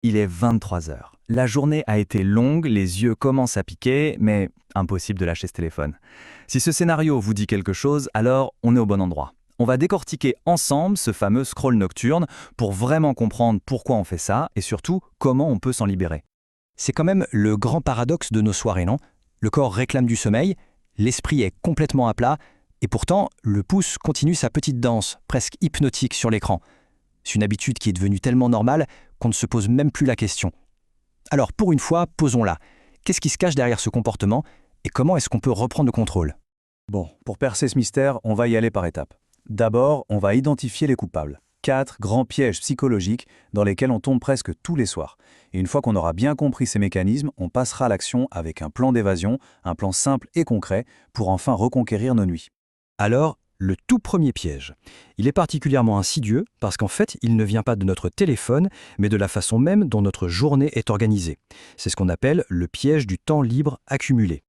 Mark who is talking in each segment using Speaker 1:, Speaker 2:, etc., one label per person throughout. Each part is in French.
Speaker 1: Il est 23 heures. La journée a été longue, les yeux commencent à piquer, mais impossible de lâcher ce téléphone. Si ce scénario vous dit quelque chose, alors on est au bon endroit. On va décortiquer ensemble ce fameux scroll nocturne pour vraiment comprendre pourquoi on fait ça et surtout comment on peut s'en libérer.
Speaker 2: C'est quand même le grand paradoxe de nos soirées, non? Le corps réclame du sommeil, l'esprit est complètement à plat, et pourtant, le pouce continue sa petite danse, presque hypnotique sur l'écran. C'est une habitude qui est devenue tellement normale qu'on ne se pose même plus la question. Alors, pour une fois, posons-la. Qu'est-ce qui se cache derrière ce comportement et comment est-ce qu'on peut reprendre le contrôle?
Speaker 3: Bon, pour percer ce mystère, on va y aller par étapes. D'abord, on va identifier les coupables. 4 grands pièges psychologiques dans lesquels on tombe presque tous les soirs. Et une fois qu'on aura bien compris ces mécanismes, on passera à l'action avec un plan d'évasion, un plan simple et concret pour enfin reconquérir nos nuits.
Speaker 2: Alors, le tout premier piège. Il est particulièrement insidieux parce qu'en fait, il ne vient pas de notre téléphone, mais de la façon même dont notre journée est organisée. C'est ce qu'on appelle le piège du temps libre accumulé.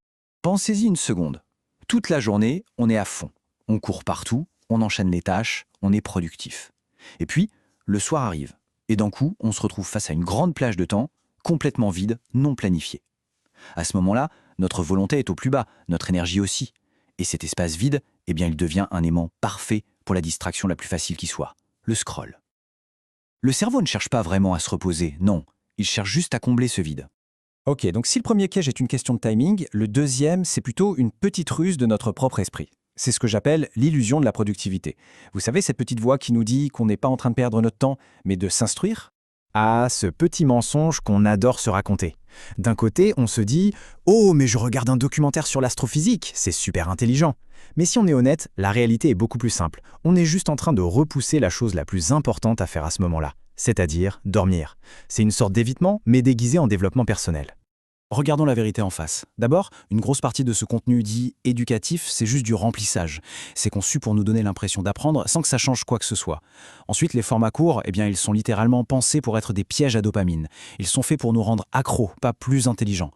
Speaker 4: Pensez-y une seconde. Toute la journée, on est à fond. On court partout, on enchaîne les tâches, on est productif. Et puis, le soir arrive. Et d'un coup, on se retrouve face à une grande plage de temps, complètement vide, non planifiée. À ce moment-là, notre volonté est au plus bas, notre énergie aussi. Et cet espace vide, eh bien, il devient un aimant parfait pour la distraction la plus facile qui soit, le scroll. Le cerveau ne cherche pas vraiment à se reposer, non. Il cherche juste à combler ce vide.
Speaker 2: Ok, donc si le premier piège est une question de timing, le deuxième, c'est plutôt une petite ruse de notre propre esprit. C'est ce que j'appelle l'illusion de la productivité. Vous savez, cette petite voix qui nous dit qu'on n'est pas en train de perdre notre temps, mais de s'instruire? Ah, ce petit mensonge qu'on adore se raconter. D'un côté, on se dit « Oh, mais je regarde un documentaire sur l'astrophysique, c'est super intelligent ». Mais si on est honnête, la réalité est beaucoup plus simple. On est juste en train de repousser la chose la plus importante à faire à ce moment-là, c'est-à-dire dormir. C'est une sorte d'évitement, mais déguisé en développement personnel. Regardons la vérité en face. D'abord, une grosse partie de ce contenu dit éducatif, c'est juste du remplissage. C'est conçu pour nous donner l'impression d'apprendre sans que ça change quoi que ce soit. Ensuite, les formats courts, eh bien, ils sont littéralement pensés pour être des pièges à dopamine. Ils sont faits pour nous rendre accros, pas plus intelligents.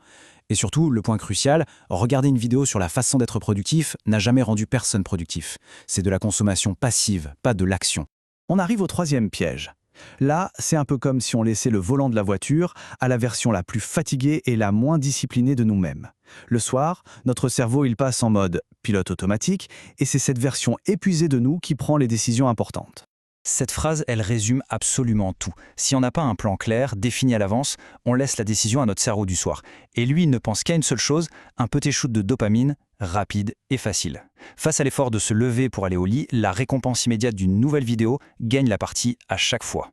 Speaker 2: Et surtout, le point crucial, regarder une vidéo sur la façon d'être productif n'a jamais rendu personne productif. C'est de la consommation passive, pas de l'action. On arrive au troisième piège. Là, c'est un peu comme si on laissait le volant de la voiture à la version la plus fatiguée et la moins disciplinée de nous-mêmes. Le soir, notre cerveau il passe en mode pilote automatique et c'est cette version épuisée de nous qui prend les décisions importantes. Cette phrase, elle résume absolument tout. Si on n'a pas un plan clair, défini à l'avance, on laisse la décision à notre cerveau du soir. Et lui, il ne pense qu'à une seule chose, un petit shoot de dopamine, rapide et facile. Face à l'effort de se lever pour aller au lit, la récompense immédiate d'une nouvelle vidéo gagne la partie à chaque fois.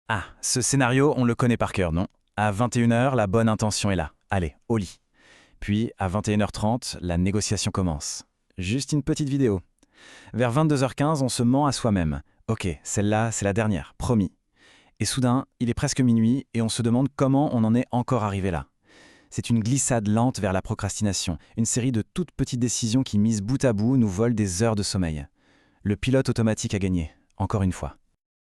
Speaker 1: Ah, ce scénario, on le connaît par cœur, non? À 21 h, la bonne intention est là. Allez, au lit. Puis, à 21 h 30, la négociation commence. Juste une petite vidéo. Vers 22 h 15, on se ment à soi-même. Ok, celle-là, c'est la dernière, promis. Et soudain, il est presque minuit et on se demande comment on en est encore arrivé là. C'est une glissade lente vers la procrastination, une série de toutes petites décisions qui, mises bout à bout, nous volent des heures de sommeil. Le pilote automatique a gagné, encore une fois.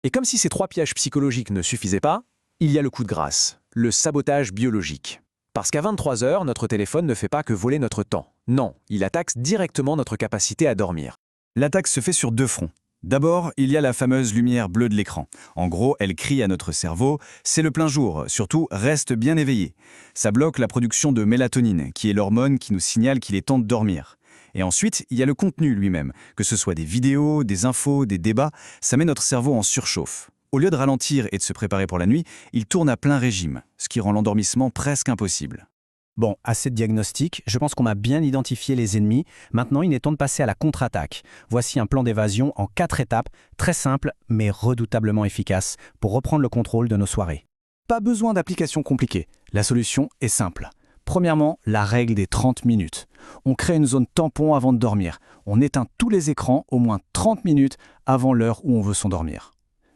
Speaker 5: Et comme si ces 3 pièges psychologiques ne suffisaient pas, il y a le coup de grâce, le sabotage biologique. Parce qu'à 23 h, notre téléphone ne fait pas que voler notre temps. Non, il attaque directement notre capacité à dormir.
Speaker 3: L'attaque se fait sur 2 fronts. D'abord, il y a la fameuse lumière bleue de l'écran. En gros, elle crie à notre cerveau « c'est le plein jour, surtout reste bien éveillé ». Ça bloque la production de mélatonine, qui est l'hormone qui nous signale qu'il est temps de dormir. Et ensuite, il y a le contenu lui-même, que ce soit des vidéos, des infos, des débats, ça met notre cerveau en surchauffe. Au lieu de ralentir et de se préparer pour la nuit, il tourne à plein régime, ce qui rend l'endormissement presque impossible.
Speaker 2: Bon, assez de diagnostic, je pense qu'on a bien identifié les ennemis. Maintenant, il est temps de passer à la contre-attaque. Voici un plan d'évasion en 4 étapes, très simple mais redoutablement efficace pour reprendre le contrôle de nos soirées. Pas besoin d'applications compliquées, la solution est simple. Premièrement, la règle des 30 minutes. On crée une zone tampon avant de dormir. On éteint tous les écrans au moins 30 minutes avant l'heure où on veut s'endormir.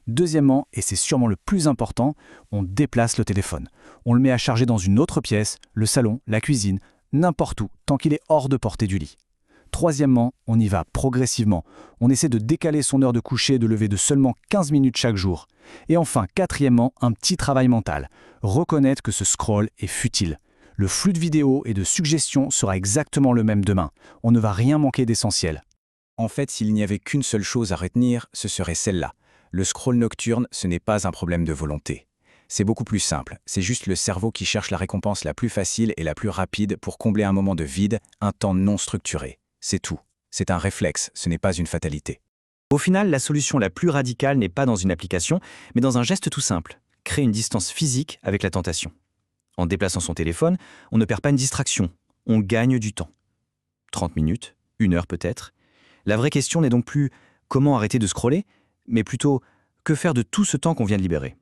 Speaker 2: Deuxièmement, et c'est sûrement le plus important, on déplace le téléphone. On le met à charger dans une autre pièce, le salon, la cuisine, n'importe où, tant qu'il est hors de portée du lit. Troisièmement, on y va progressivement. On essaie de décaler son heure de coucher et de lever de seulement 15 minutes chaque jour. Et enfin, quatrièmement, un petit travail mental. Reconnaître que ce scroll est futile. Le flux de vidéos et de suggestions sera exactement le même demain. On ne va rien manquer d'essentiel.
Speaker 4: En fait, s'il n'y avait qu'une seule chose à retenir, ce serait celle-là. Le scroll nocturne, ce n'est pas un problème de volonté.
Speaker 2: C'est beaucoup plus simple. C'est juste le cerveau qui cherche la récompense la plus facile et la plus rapide pour combler un moment de vide, un temps non structuré. C'est tout. C'est un réflexe, ce n'est pas une fatalité.
Speaker 6: Au final, la solution la plus radicale n'est pas dans une application, mais dans un geste tout simple, créer une distance physique avec la tentation. En déplaçant son téléphone, on ne perd pas une distraction, on gagne du temps. 30 minutes, 1 heure peut-être. La vraie question n'est donc plus comment arrêter de scroller, mais plutôt que faire de tout ce temps qu'on vient de libérer.